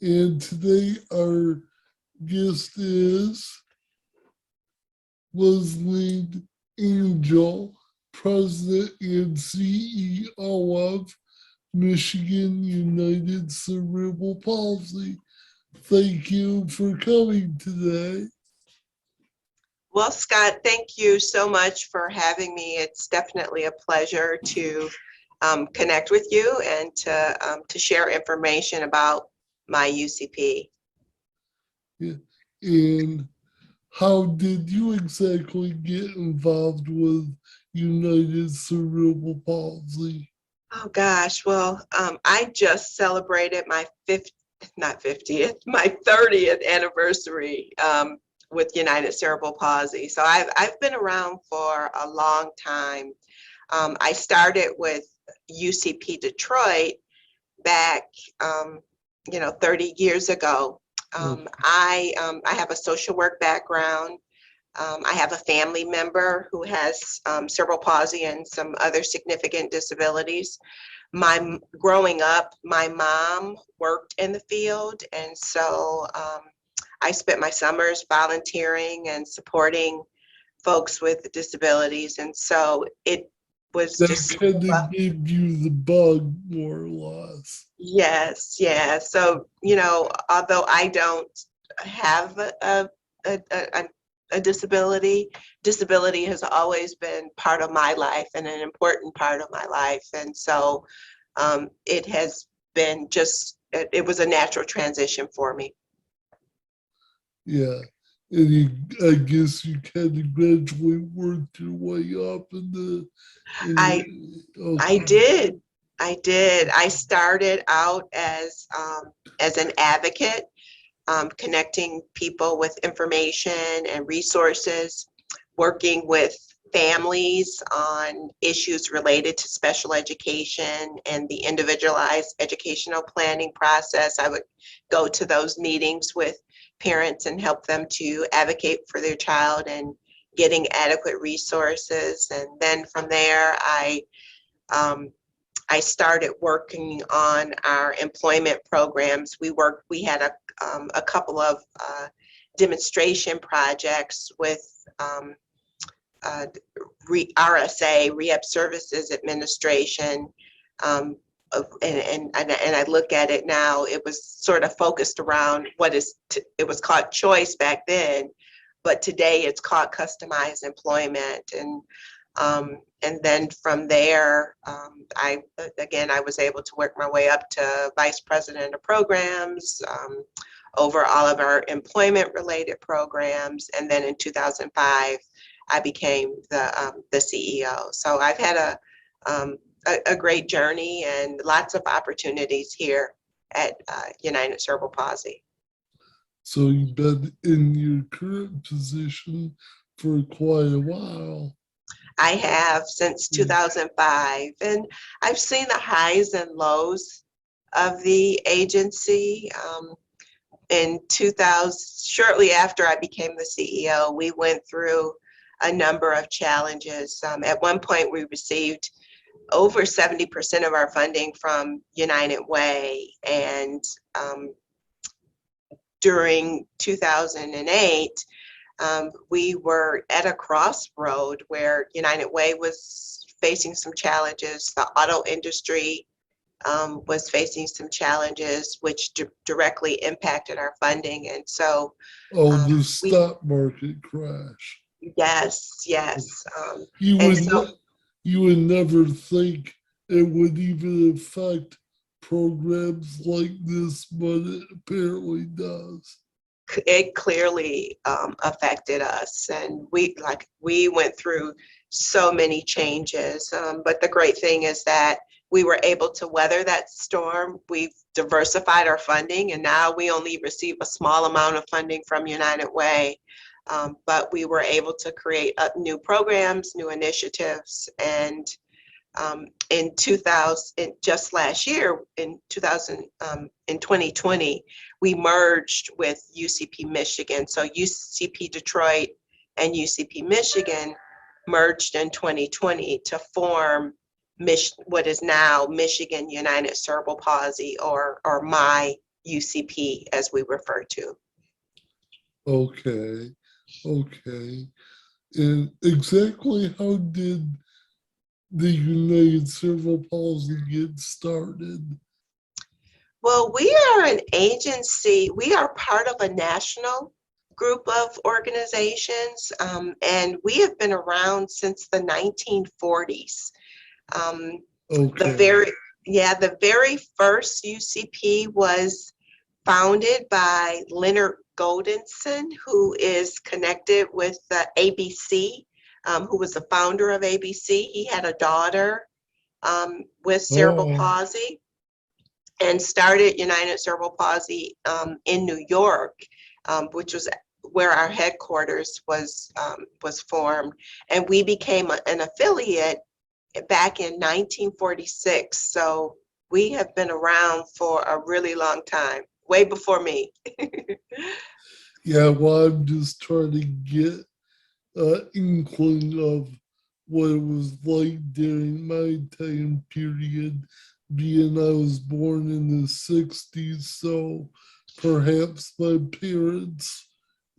And today our guest is Leslynn Angel, President and CEO of Michigan United Cerebral Palsy. Thank you for coming today. Well, Scott, thank you so much for having me. It's definitely a pleasure to connect with you and to share information about MI-UCP. Yeah. And how did you exactly get involved with United Cerebral Palsy? Oh gosh, well, I just celebrated my not 50th, my 30th anniversary with United Cerebral Palsy. So I've been around for a long time. I started with UCP Detroit back, 30 years ago. I have a social work background. I have a family member who has cerebral palsy and some other significant disabilities. Growing up, my mom worked in the field, and so I spent my summers volunteering and supporting folks with disabilities, and so it was That just kind of gave you the bug, more or less. yes, yeah. So although I don't have a disability, disability has always been part of my life and an important part of my life. And so it has been it was a natural transition for me. Yeah. And I guess you kind of gradually worked your way up I okay. did. I did. I started out as an advocate, connecting people with information and resources, working with families on issues related to special education and the individualized educational planning process. I would go to those meetings with parents and help them to advocate for their child and getting adequate resources. And then from there, um, I started working on our employment programs. We had a couple of demonstration projects with RSA, Rehab Services Administration. And I look at it now, it was sort of focused around it was called choice back then, but today it's called customized employment. And then from there, I was able to work my way up to vice president of programs, over all of our employment related programs. And then in 2005, I became the CEO. So I've had a great journey and lots of opportunities here at United Cerebral Palsy. So you've been in your current position for quite a while. I have since 2005, and I've seen the highs and lows of the agency. In 2000, shortly after I became the CEO, we went through a number of challenges. At one point, we received over 70% of our funding from United Way, and during 2008, we were at a crossroad where United Way was facing some challenges. The auto industry was facing some challenges, which directly impacted our funding. And so, the stock market crash. Yes. You would never think it would even affect programs like this, but it apparently does. It clearly affected us, and we went through so many changes. But the great thing is that we were able to weather that storm. We've diversified our funding, and now we only receive a small amount of funding from United Way. But we were able to create new programs, new initiatives, and in 2000, just last year, in 2020, we merged with UCP Michigan. So UCP Detroit and UCP Michigan merged in 2020 to form what is now Michigan United Cerebral Palsy, or MI-UCP, as we refer to. Okay. Okay. And exactly how did the United Cerebral Palsy get started? Well, we are an agency. We are part of a national group of organizations, and we have been around since the 1940s. Um, the Okay. very, yeah, the very first UCP was founded by Leonard Goldenson, who is connected with the ABC, who was the founder of ABC. He had a daughter with cerebral Oh, palsy and started United Cerebral Palsy in New York, which was where our headquarters was formed. And we became an affiliate back in 1946. So we have been around for a really long time, way before me. yeah. Well, I'm just trying to get an inkling of what it was like during my time period, being I was born in the 60s, so perhaps my parents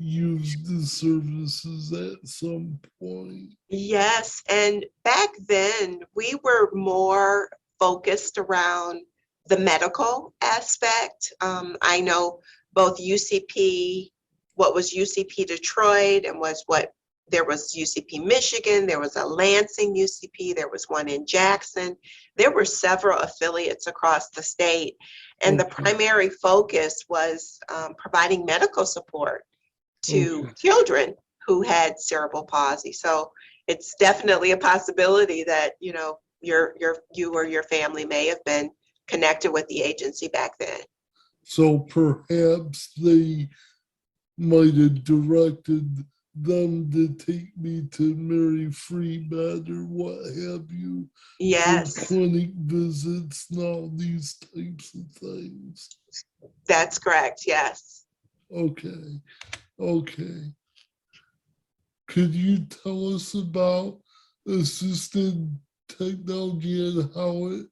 used the services at some point. Yes, and back then we were more focused around the medical aspect. I know both UCP, what was UCP Detroit, and was what there was UCP Michigan, there was a Lansing UCP, there was one in Jackson. There were several affiliates across the state, and the Okay, primary focus was providing medical support to okay. children who had cerebral palsy. So it's definitely a possibility that, you know, you or your family may have been connected with the agency back then. So perhaps they might have directed them to take me to Mary Free Bed or what have you for Yes, clinic visits and all these types of things. that's correct. Yes. Okay, okay. Could you tell us about assisted technology and how it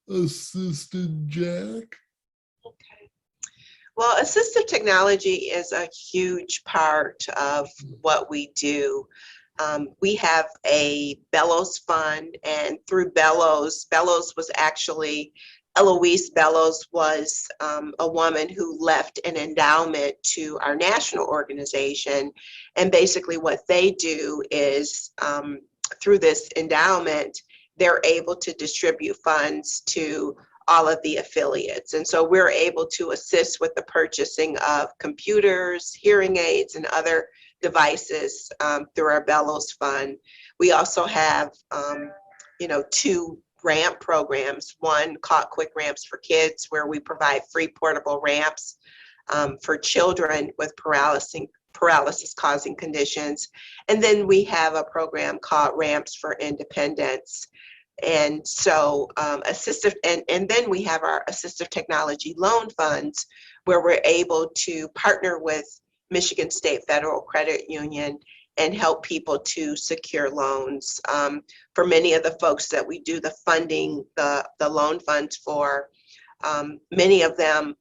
assisted Jack? Okay. Well, assistive technology is a huge part of what we do. We have a Bellows Fund, and through Bellows was actually, Eloise Bellows was a woman who left an endowment to our national organization. And basically what they do is through this endowment, they're able to distribute funds to all of the affiliates. And so we're able to assist with the purchasing of computers, hearing aids, and other devices through our Bellows Fund. We also have, two ramp programs, one called Quick Ramps for Kids, where we provide free portable ramps for children with paralysis causing conditions. And then we have a program called Ramps for Independence. And so and then we have our assistive technology loan funds, where we're able to partner with Michigan State Federal Credit Union and help people to secure loans. For many of the folks that we do the funding, the loan funds for, many of them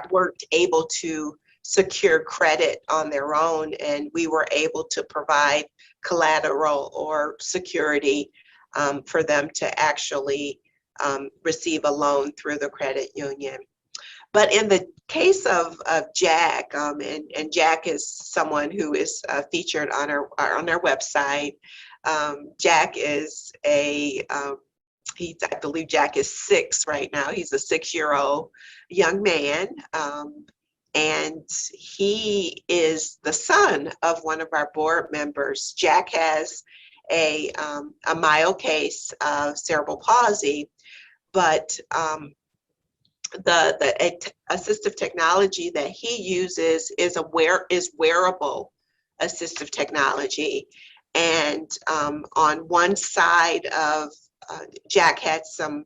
weren't able to secure credit on their own, and we were able to provide collateral or security for them to actually receive a loan through the credit union. But in the case of Jack, and Jack is someone who is featured on our website. Jack is I believe Jack is 6 right now. He's a 6-year-old young man. And he is the son of one of our board members. Jack has a mild case of cerebral palsy, but the assistive technology that he uses is wearable assistive technology. And on one side of Jack had some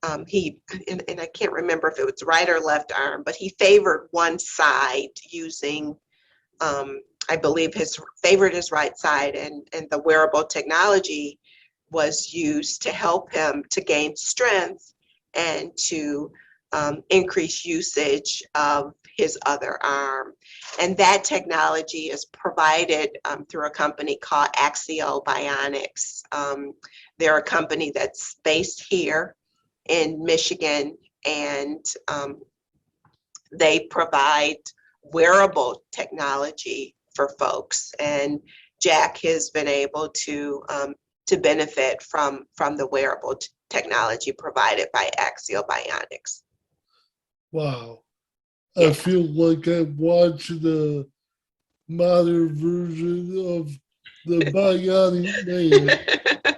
and I can't remember if it was right or left arm, but he favored one side using, I believe favored his right side, and the wearable technology was used to help him to gain strength and to increased usage of his other arm. And that technology is provided through a company called Axio Bionics. They're a company that's based here in Michigan, and they provide wearable technology for folks. And Jack has been able to benefit from the wearable technology provided by Axio Bionics. Wow. Yeah. I feel like I watched the modern version of the Bionic Man.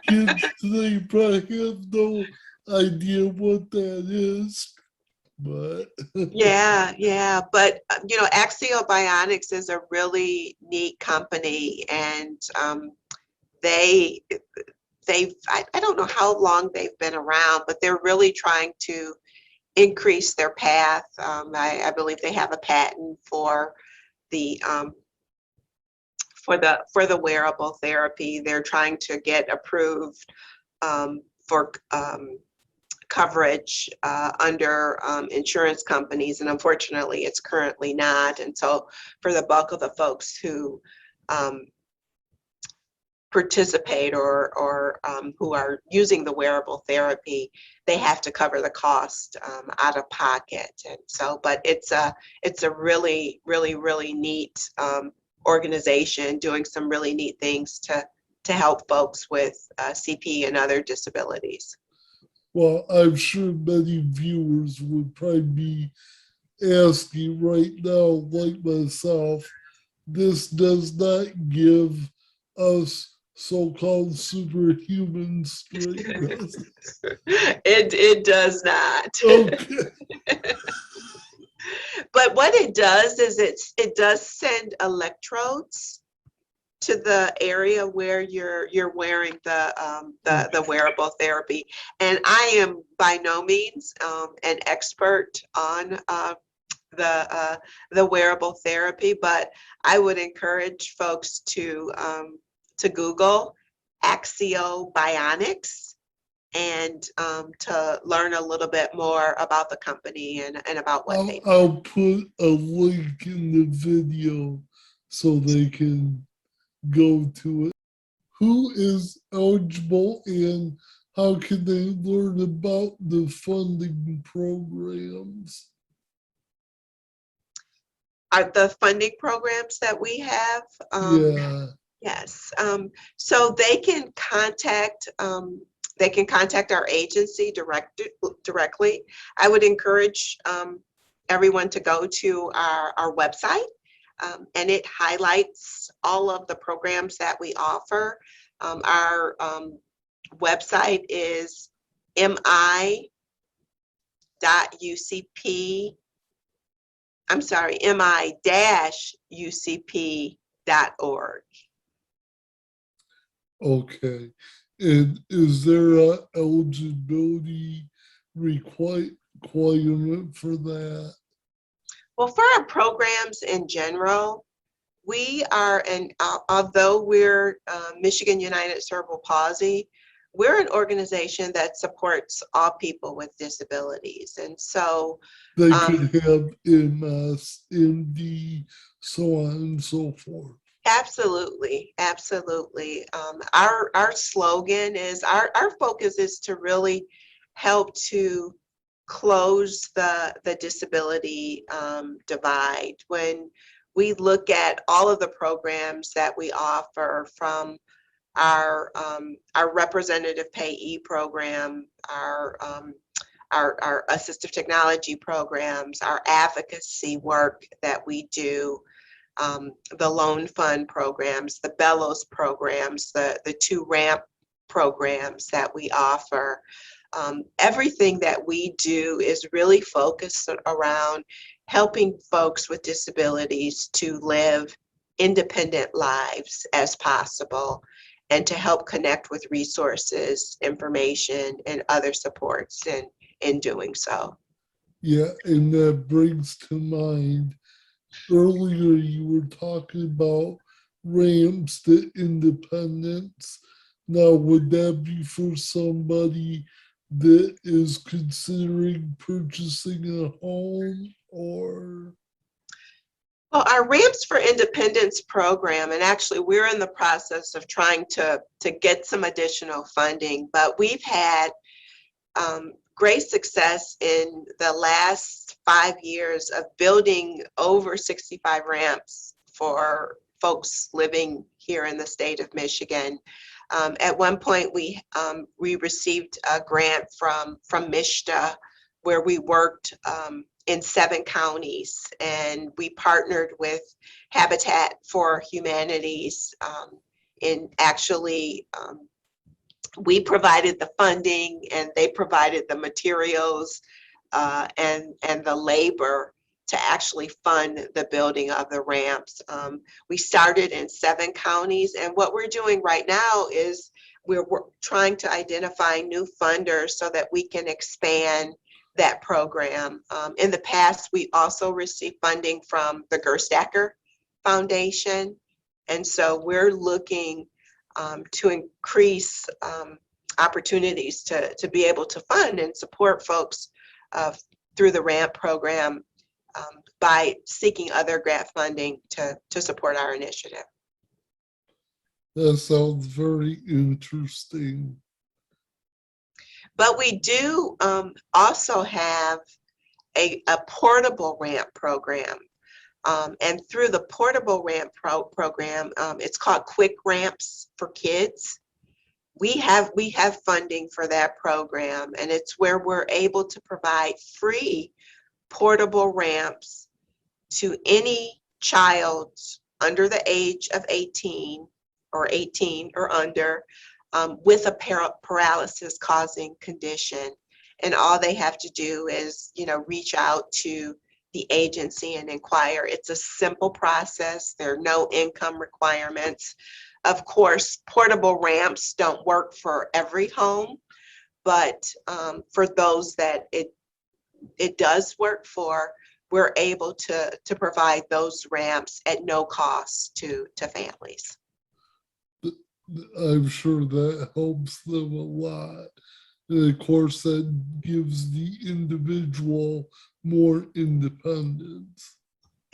Kids today probably have no idea what that is, but Yeah. But Axio Bionics is a really neat company, and they've I don't know how long they've been around, but they're really trying to increase their path. I believe they have a patent for the for the wearable therapy. They're trying to get approved for coverage under insurance companies, and unfortunately it's currently not. And so for the bulk of the folks who participate or who are using the wearable therapy, they have to cover the cost out of pocket. And so, but it's a really neat organization doing some really neat things to help folks with CP and other disabilities. well, I'm sure many viewers would probably be asking right now, like myself, this does not give us so-called superhuman strength, does it? It does not. Okay. But what it does is it does send electrodes to the area where you're wearing the wearable therapy. And I am by no means an expert on the wearable therapy, but I would encourage folks to Google Axio Bionics and to learn a little bit more about the company and about what they do. I'll put a link in the video so they can go to it. Who is eligible and how can they learn about the funding programs? Are the funding programs that we have? Yeah. Yes. So they can contact our agency directly. I would encourage everyone to go to our website, and it highlights all of the programs that we offer. Our website is MI-UCP. I'm sorry, mi-ucp.org. Okay. And is there a eligibility requirement for that? Well, for our programs in general, we are, and although we're Michigan United Cerebral Palsy, we're an organization that supports all people with disabilities. And so They could have MS, MD, so on and so forth. absolutely. Our slogan is, our focus is to really help to close the disability divide. When we look at all of the programs that we offer, from our representative payee program, our assistive technology programs, our advocacy work that we do, the loan fund programs, the bellows programs, the 2-ramp programs that we offer. Everything that we do is really focused around helping folks with disabilities to live independent lives as possible, and to help connect with resources, information, and other supports in doing so. Yeah, and that brings to mind, earlier you were talking about ramps to independence. Now, would that be for somebody that is considering purchasing a home or? Well, our Ramps for Independence program, and actually we're in the process of trying to get some additional funding, but we've had great success in the last 5 years of building over 65 ramps for folks living here in the state of Michigan. At one point, we received a grant from MISHDA where we worked in 7 counties, and we partnered with Habitat for Humanities in actually we provided the funding and they provided the materials and the labor to actually fund the building of the ramps. We started in 7 counties, and what we're doing right now is we're trying to identify new funders so that we can expand that program. In the past, we also received funding from the Gerstacker Foundation, and so we're looking to increase opportunities to be able to fund and support folks through the RAMP program by seeking other grant funding to support our initiative. That sounds very interesting. But we do also have a portable ramp program. And through the portable ramp program, it's called Quick Ramps for Kids. We have funding for that program, and it's where we're able to provide free portable ramps to any child under the age of 18 or 18 or under with a paralysis causing condition. And all they have to do is, reach out to the agency and inquire. It's a simple process. There are no income requirements. Of course, portable ramps don't work for every home, but for those that it does work for, we're able to provide those ramps at no cost to families. I'm sure that helps them a lot. And of course, that gives the individual more independence.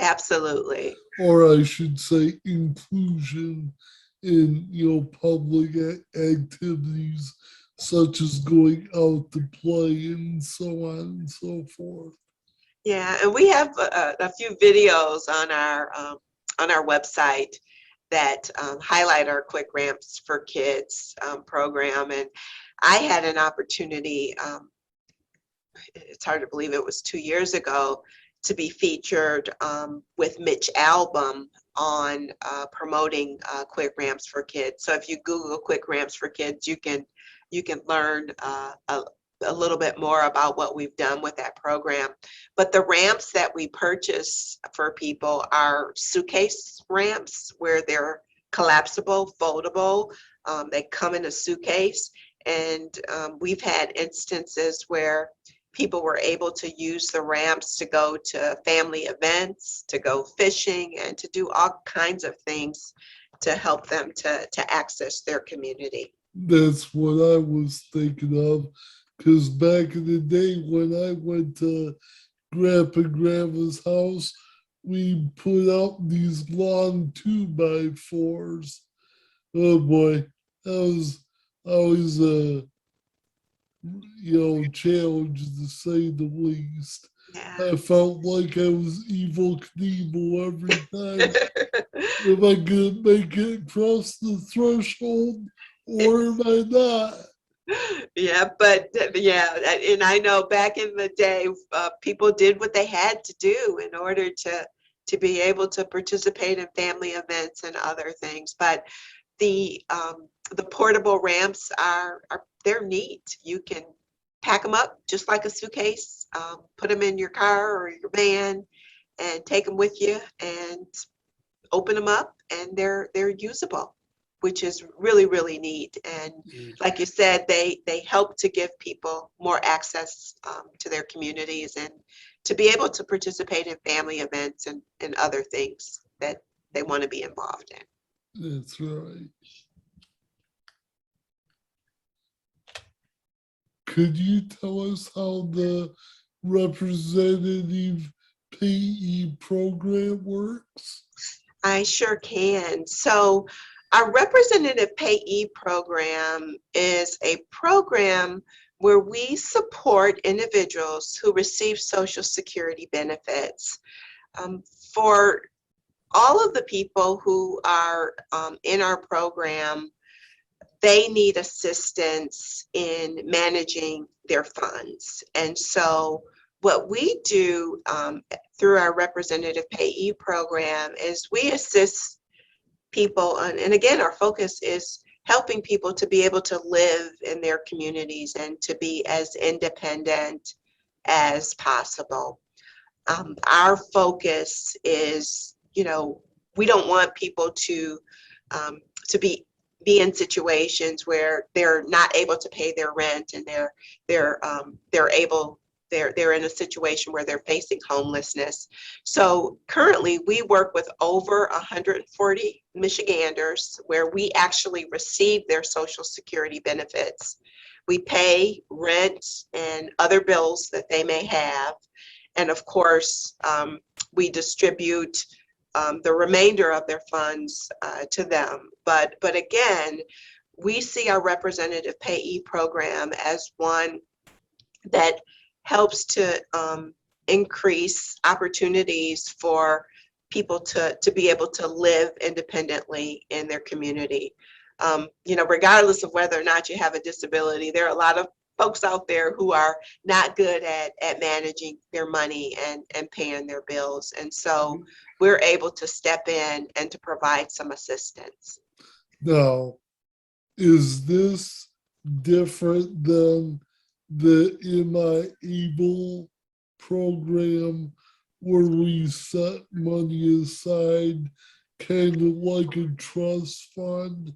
Absolutely. Or I should say inclusion in public activities such as going out to play and so on and so forth. Yeah, and we have a few videos on our website that highlight our Quick Ramps for Kids program. And I had an opportunity, it's hard to believe it was 2 years ago, to be featured with Mitch Album on promoting Quick Ramps for Kids. So if you Google Quick Ramps for Kids, you can learn a little bit more about what we've done with that program. But the ramps that we purchase for people are suitcase ramps where they're collapsible, foldable. They come in a suitcase, and we've had instances where people were able to use the ramps to go to family events, to go fishing, and to do all kinds of things to help them to access their community. That's what I was thinking of, because back in the day when I went to Grandpa and Grandma's house, we put out these long 2x4s. Oh boy, that was always a challenge to say the least. Yeah. I felt like I was Evil Knievel every time. Am I gonna make it across the threshold or am I not? Yeah, but yeah, and I know back in the day, people did what they had to do in order to be able to participate in family events and other things. But the portable ramps they're neat. You can pack them up just like a suitcase, put them in your car or your van, and take them with you, and open them up, and they're usable, which is really, really neat. And like you said, they help to give people more access to their communities and to be able to participate in family events and other things that they want to be involved in. That's right. Could you tell us how the representative payee program works? I sure can. So our representative payee program is a program where we support individuals who receive Social Security benefits. For all of the people who are in our program, they need assistance in managing their funds. And so what we do through our representative payee program is we assist people, and again, our focus is helping people to be able to live in their communities and to be as independent as possible. Our focus is, we don't want people to be in situations where they're not able to pay their rent and they're in a situation where they're facing homelessness. So currently we work with over 140 Michiganders where we actually receive their Social Security benefits. We pay rent and other bills that they may have. And of course, we distribute the remainder of their funds to them. But again, we see our representative payee program as one that helps to increase opportunities for people to be able to live independently in their community. Regardless of whether or not you have a disability, there are a lot of folks out there who are not good at managing their money and paying their bills. And so we're able to step in and to provide some assistance. Now, is this different than the MI-ABLE program where we set money aside kind of like a trust fund?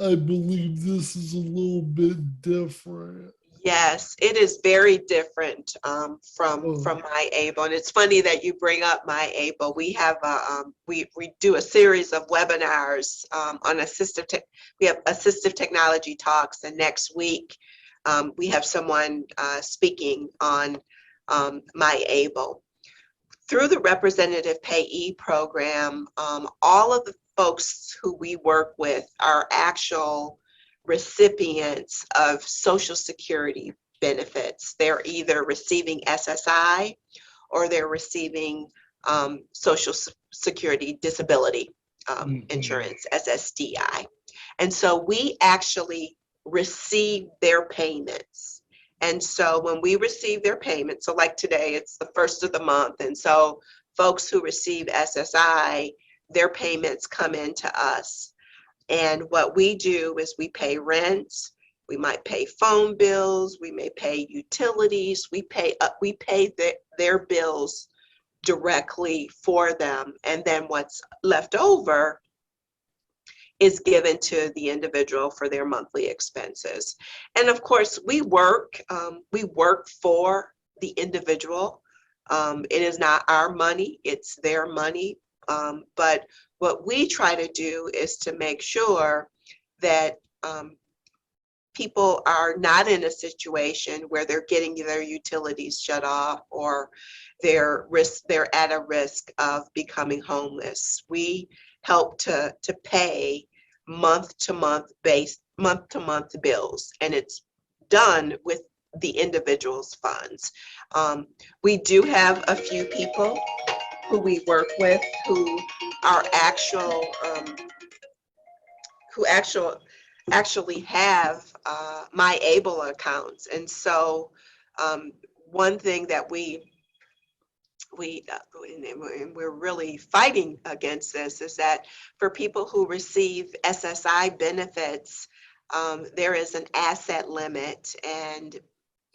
I believe this is a little bit different. Yes, it is very different from MI-ABLE, and it's funny that you bring up MI-ABLE. We have we do a series of webinars on we have assistive technology talks, and next week we have someone speaking on MI-ABLE. Through the representative payee program, all of the folks who we work with are actual recipients of Social Security benefits. They're either receiving SSI or they're receiving Social Security disability insurance, SSDI. And so we actually receive their payments. And so when we receive their payments, so like today, it's the first of the month. And so folks who receive SSI, their payments come into us. And what we do is we pay rent, we might pay phone bills, we may pay utilities, we pay their bills directly for them. And then what's left over is given to the individual for their monthly expenses. And of course, we work for the individual. It is not our money, it's their money. But what we try to do is to make sure that people are not in a situation where they're getting their utilities shut off or they're at a risk of becoming homeless. We help to pay month-to-month bills, and it's done with the individual's funds. We do have a few people who we work with who are actually have MI-ABLE accounts. And so one thing that and we're really fighting against this is that for people who receive SSI benefits, there is an asset limit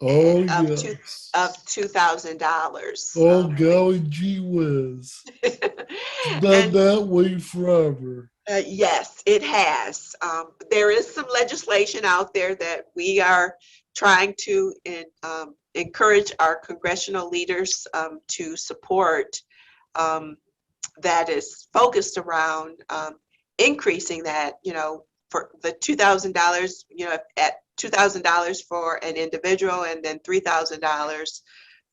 of $2,000. Oh, golly gee whiz. It's been that way forever. Yes, it has. There is some legislation out there that we are trying to encourage our congressional leaders to support, that is focused around increasing that, for the $2,000, at $2,000 for an individual, and then $3,000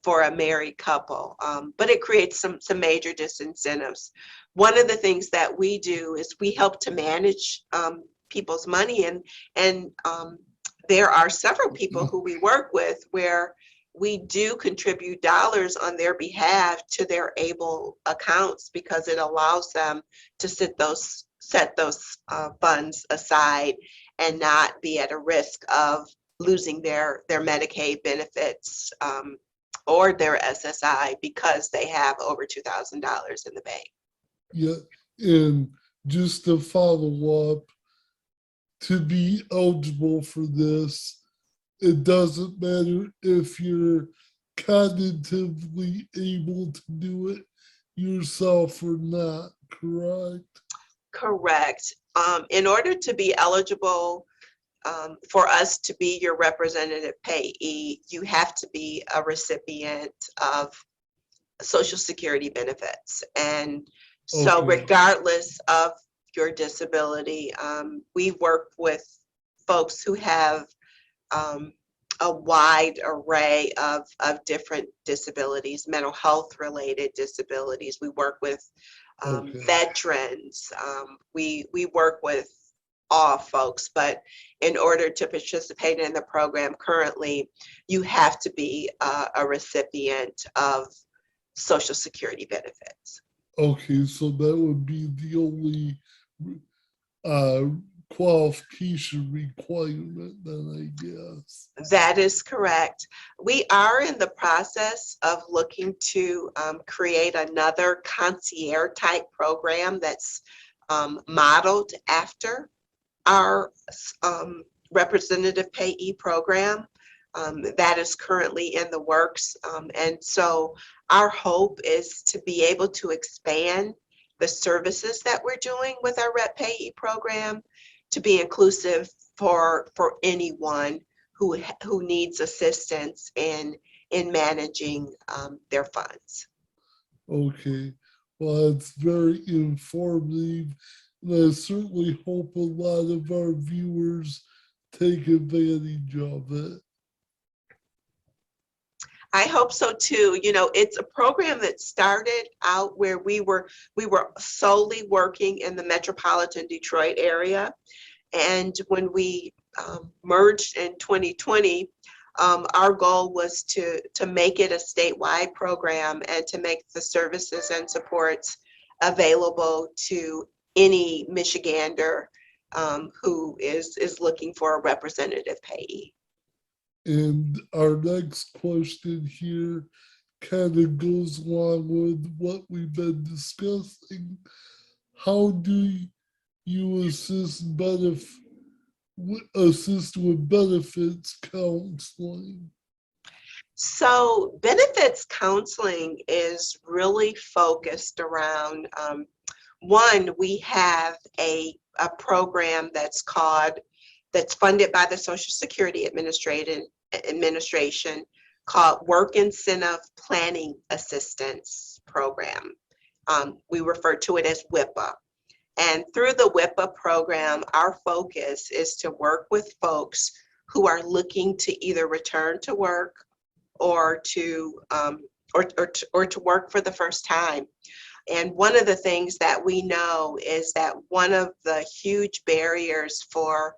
for a married couple. But it creates some major disincentives. One of the things that we do is we help to manage people's money, and there are several people who we work with where we do contribute dollars on their behalf to their ABLE accounts, because it allows them to set those funds aside and not be at a risk of losing their Medicaid benefits or their SSI because they have over $2,000 in the bank. Yeah, and just to follow up, to be eligible for this, it doesn't matter if you're cognitively able to do it yourself or not, correct? Correct. In order to be eligible for us to be your representative payee, you have to be a recipient of Social Security benefits. And so Okay. regardless of your disability, we work with folks who have a wide array of different disabilities, mental health related disabilities. We work with veterans. We work with all folks, but in order to participate in the program currently, you have to be a recipient of Social Security benefits. Okay, so that would be the only qualification requirement then, I guess. That is correct. We are in the process of looking to create another concierge type program that's modeled after our representative payee program. That is currently in the works. And so our hope is to be able to expand the services that we're doing with our Rep Payee program to be inclusive for anyone who needs assistance in managing their funds. Okay, well, it's very informative, and I certainly hope a lot of our viewers take advantage of it. I hope so too. It's a program that started out where we were solely working in the metropolitan Detroit area. And when we merged in 2020, our goal was to make it a statewide program and to make the services and supports available to any Michigander who is looking for a representative payee. And our next question here kind of goes along with what we've been discussing. How do you assist with benefits counseling? So benefits counseling is really focused around, one, we have a program that's funded by the Social Security Administration called Work Incentive Planning Assistance Program. We refer to it as WIPA. And through the WIPA program, our focus is to work with folks who are looking to either return to work or to work for the first time. And one of the things that we know is that one of the huge barriers for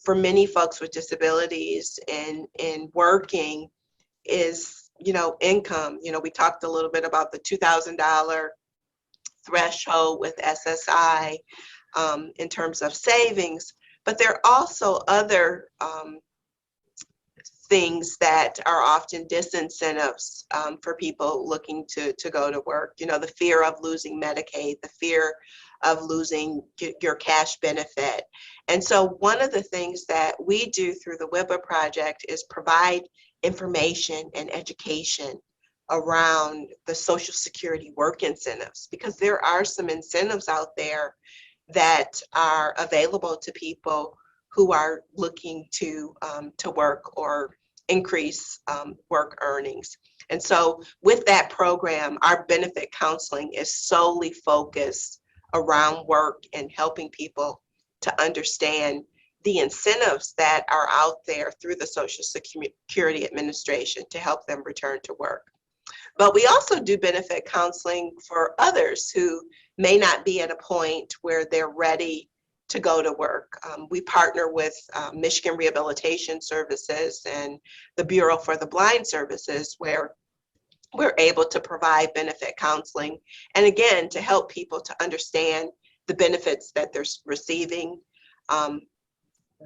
many folks with disabilities in working is, income. We talked a little bit about the $2,000 threshold with SSI in terms of savings, but there are also other things that are often disincentives for people looking to go to work. The fear of losing Medicaid, the fear of losing your cash benefit. And so one of the things that we do through the WIPA project is provide information and education around the Social Security work incentives, because there are some incentives out there that are available to people who are looking to work or increase work earnings. And so with that program, our benefit counseling is solely focused around work and helping people to understand the incentives that are out there through the Social Security Administration to help them return to work. But we also do benefit counseling for others who may not be at a point where they're ready to go to work. We partner with Michigan Rehabilitation Services and the Bureau for the Blind Services, where we're able to provide benefit counseling, and again, to help people to understand the benefits that they're receiving.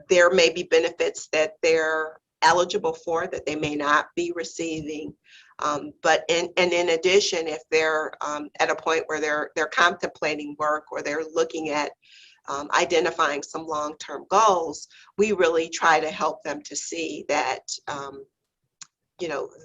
There may be benefits that they're eligible for that they may not be receiving. But in addition, if they're at a point where they're contemplating work, or they're looking at identifying some long-term goals, we really try to help them to see that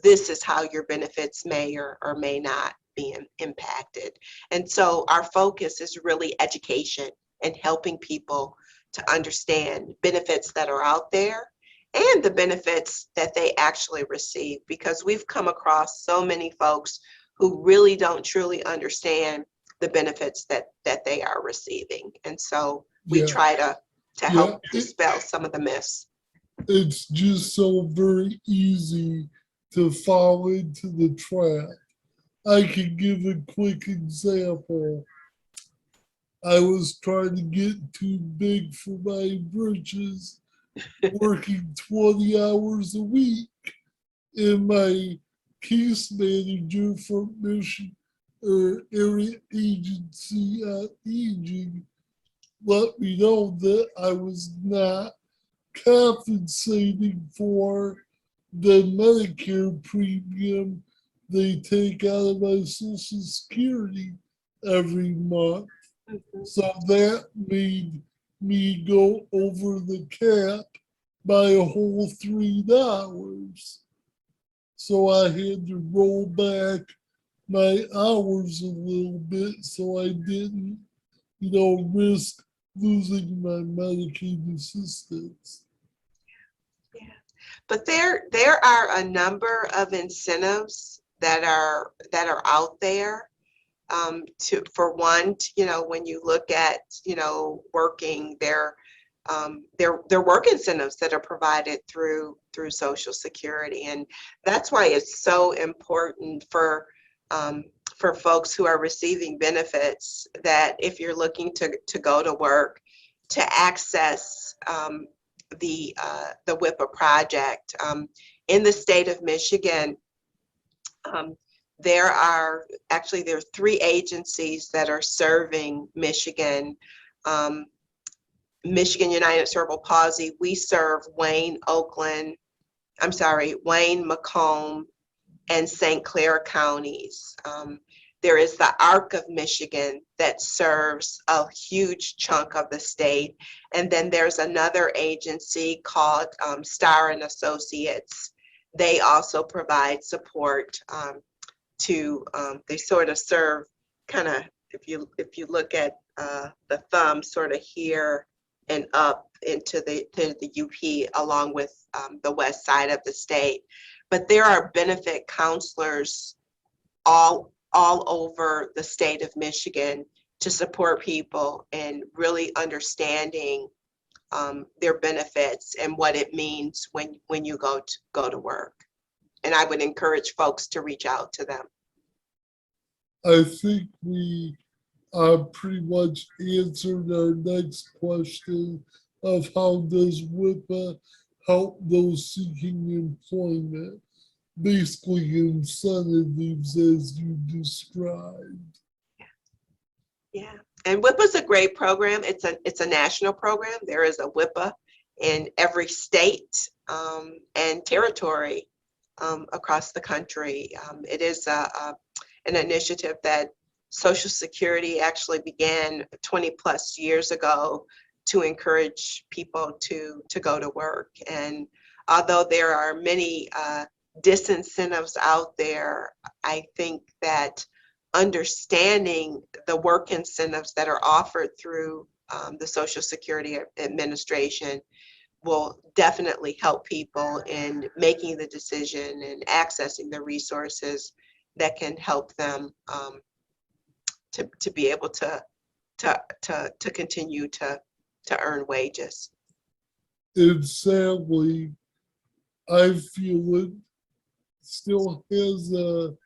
this is how your benefits may or may not be impacted. And so our focus is really education and helping people to understand benefits that are out there and the benefits that they actually receive, because we've come across so many folks who really don't truly understand the benefits that they are receiving. And so we try to help dispel some of the myths. It's just so very easy to fall into the trap. I can give a quick example. I was trying to get too big for my britches, working 20 hours a week. And my case manager from Michigan Area Agency on Aging let me know that I was not compensating for the Medicare premium they take out of my Social Security every month. So that made me go over the cap by a whole $3. So I had to roll back my hours a little bit so I didn't, risk losing my Medicaid assistance. Yeah, but there are a number of incentives that are out there. For one, when you look at working, there are work incentives that are provided through Social Security, and that's why it's so important for folks who are receiving benefits that if you're looking to go to work, to access the WIPA project. In the state of Michigan, there are 3 agencies that are serving Michigan. Michigan United Cerebral Palsy, we serve Wayne, Macomb, and St. Clair counties. There is the ARC of Michigan that serves a huge chunk of the state. And then there's another agency called Star and Associates. They also provide support they sort of serve kind of, if you look at the thumb sort of here and up into the UP along with the west side of the state. But there are benefit counselors all over the state of Michigan to support people in really understanding their benefits and what it means when you go to work. And I would encourage folks to reach out to them. I think we pretty much answered our next question of how does WIPA help those seeking employment, basically incentives as you described. Yeah, and WIPA is a great program. It's a national program. There is a WIPA in every state and territory across the country. It is an initiative that Social Security actually began 20 plus years ago to encourage people to go to work. And although there are many disincentives out there, I think that understanding the work incentives that are offered through the Social Security Administration will definitely help people in making the decision and accessing the resources that can help them to be able to continue to earn wages. And sadly, I feel it still has a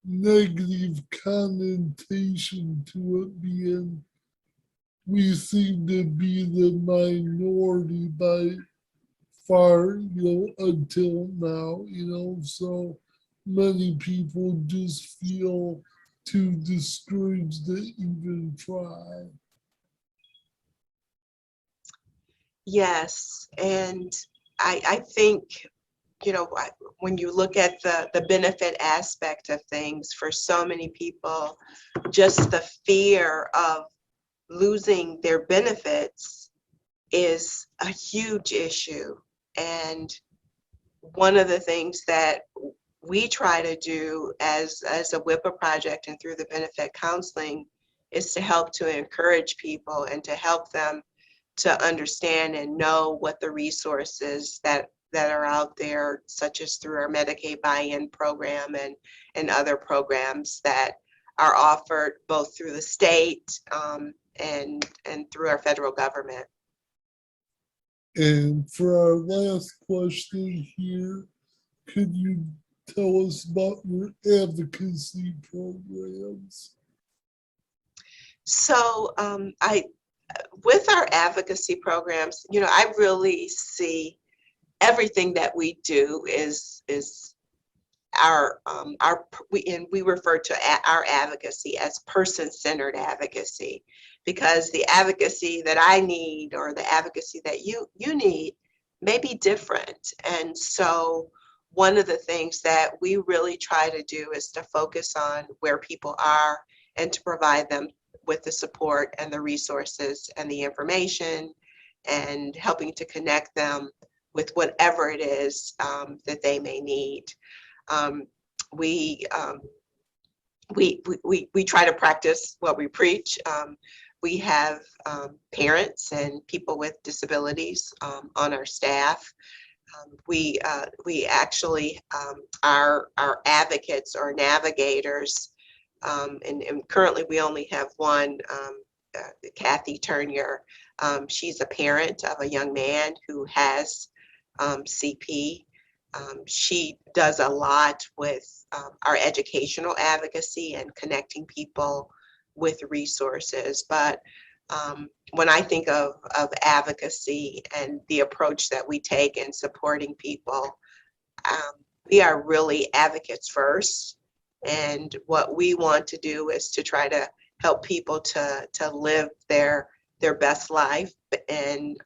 negative connotation to it, being we seem to be the minority by far, until now, so many people just feel too discouraged to even try. Yes, and I think, when you look at the benefit aspect of things, for so many people, just the fear of losing their benefits is a huge issue. And one of the things that we try to do as a WIPA project and through the benefit counseling is to help to encourage people and to help them to understand and know what the resources that are out there, such as through our Medicaid buy-in program and other programs that are offered both through the state and through our federal government. And for our last question here, could you tell us about your advocacy programs? So with our advocacy programs, I really see everything that we do is we refer to our advocacy as person-centered advocacy, because the advocacy that I need or the advocacy that you need may be different. And so one of the things that we really try to do is to focus on where people are and to provide them with the support and the resources and the information and helping to connect them with whatever it is that they may need. We try to practice what we preach. We have parents and people with disabilities on our staff. We actually are advocates or navigators, and currently we only have one, Kathy Turnier. She's a parent of a young man who has CP. She does a lot with our educational advocacy and connecting people with resources. But when I think of advocacy and the approach that we take in supporting people, we are really advocates first. And what we want to do is to try to help people to live their best life and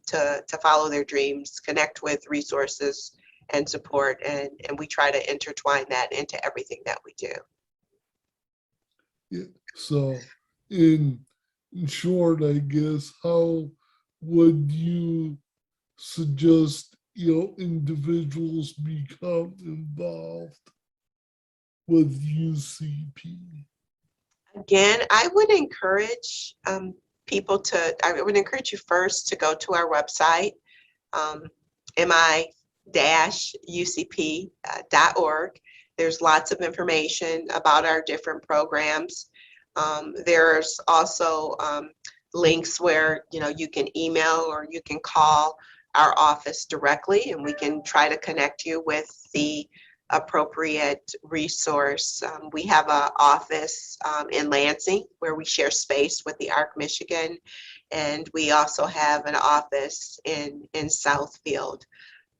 to follow their dreams, connect with resources and support, and we try to intertwine that into everything that we do. Yeah. So in short, I guess, how would you suggest individuals become involved with UCP? Again, I would encourage I would encourage you first to go to our website, MI-UCP.org. There's lots of information about our different programs. There's also links where you can email or you can call our office directly, and we can try to connect you with the appropriate resource. We have an office in Lansing where we share space with the ARC Michigan, and we also have an office in Southfield.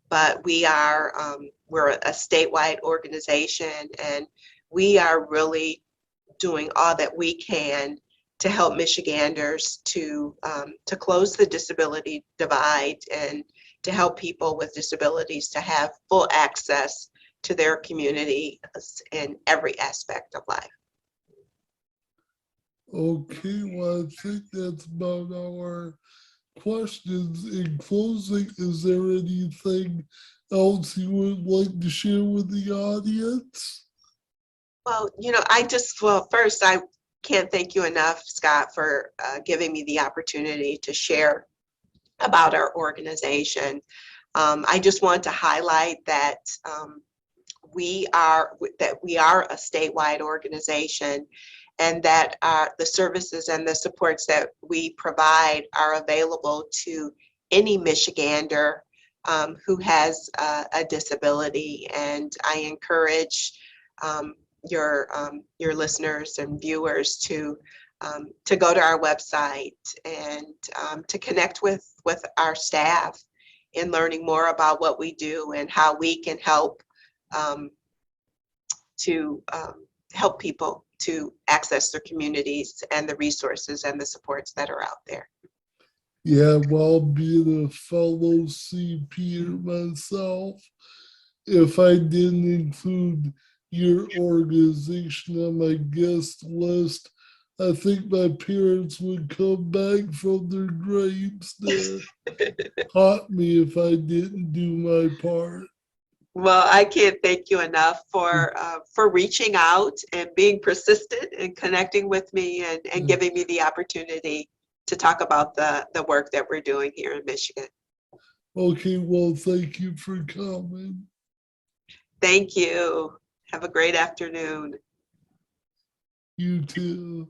But we're a statewide organization, and we are really doing all that we can to help Michiganders to close the disability divide and to help people with disabilities to have full access to their community in every aspect of life. Okay, well, I think that's about our questions. In closing, is there anything else you would like to share with the audience? Well, first, I can't thank you enough, Scott, for giving me the opportunity to share about our organization. I just want to highlight that we are a statewide organization, and that the services and the supports that we provide are available to any Michigander who has a disability. And I encourage your listeners and viewers to go to our website and to connect with our staff in learning more about what we do and how we can help to help people to access their communities and the resources and the supports that are out there. Yeah, while being a fellow CPer myself, if I didn't include your organization on my guest list, I think my parents would come back from their graves to haunt me if I didn't do my part. Well, I can't thank you enough for reaching out and being persistent and connecting with me and giving me the opportunity to talk about the work that we're doing here in Michigan. Okay, well, thank you for coming. Thank you. Have a great afternoon. You too.